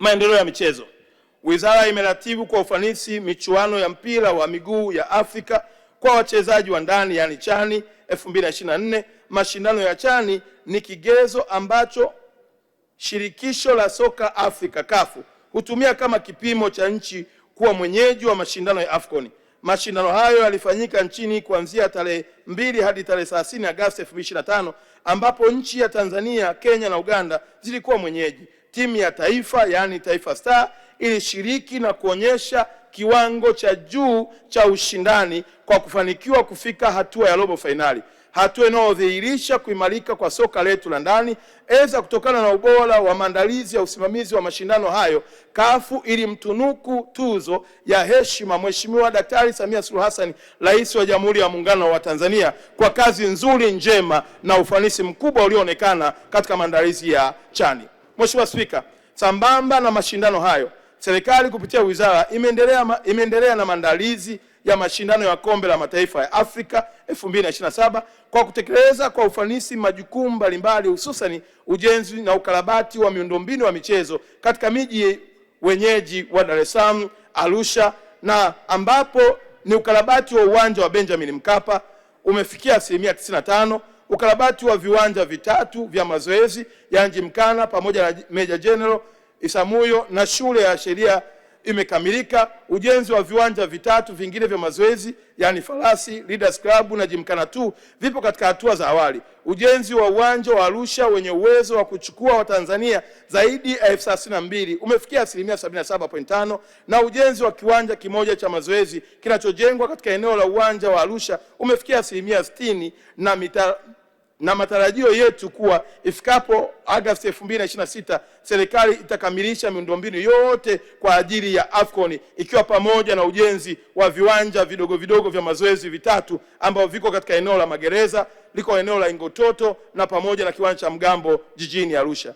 Maendeleo ya michezo. Wizara imeratibu kwa ufanisi michuano ya mpira wa miguu ya Afrika kwa wachezaji wa ndani yani CHAN 2024. Mashindano ya CHAN ni kigezo ambacho Shirikisho la Soka Afrika CAF hutumia kama kipimo cha nchi kuwa mwenyeji wa mashindano ya AFCON. Mashindano hayo yalifanyika nchini kuanzia tarehe 2 hadi tarehe 30 Agosti 2025 ambapo nchi ya Tanzania, Kenya na Uganda zilikuwa mwenyeji. Timu ya taifa yani Taifa Star ilishiriki na kuonyesha kiwango cha juu cha ushindani kwa kufanikiwa kufika hatua ya robo fainali, hatua inayodhihirisha kuimarika kwa soka letu la ndani. Eza kutokana na ubora wa maandalizi ya usimamizi wa mashindano hayo, CAF ilimtunuku tuzo ya heshima Mheshimiwa Daktari Samia Suluhu Hassan, Rais wa Jamhuri ya Muungano wa Tanzania, kwa kazi nzuri njema na ufanisi mkubwa ulioonekana katika maandalizi ya CHAN. Mheshimiwa Spika, sambamba na mashindano hayo, serikali kupitia wizara imeendelea na maandalizi ya mashindano ya Kombe la Mataifa ya Afrika 2027 kwa kutekeleza kwa ufanisi majukumu mbalimbali, hususani ujenzi na ukarabati wa miundombinu wa michezo katika miji wenyeji wa Dar es Salaam, Arusha, na ambapo ni ukarabati wa uwanja wa Benjamin Mkapa umefikia 95%, ukarabati wa viwanja vitatu vya mazoezi ya Gymkhana pamoja na Meja General Isamuhyo na shule ya sheria imekamilika. Ujenzi wa viwanja vitatu vingine vya mazoezi yani Farasi, Leaders Club na Gymkhana 2 vipo katika hatua za awali. Ujenzi wa uwanja wa Arusha wenye uwezo wa kuchukua Watanzania zaidi ya 32,000 umefikia 77.5%, na ujenzi wa kiwanja kimoja cha mazoezi kinachojengwa katika eneo la uwanja wa Arusha umefikia 60%, na matarajio yetu kuwa ifikapo Agosti 2026 serikali itakamilisha miundombinu yote kwa ajili ya AFCON, ikiwa pamoja na ujenzi wa viwanja vidogo vidogo vya mazoezi vitatu ambao viko katika eneo la Magereza, liko eneo la Ingototo na pamoja na kiwanja cha Mgambo jijini Arusha.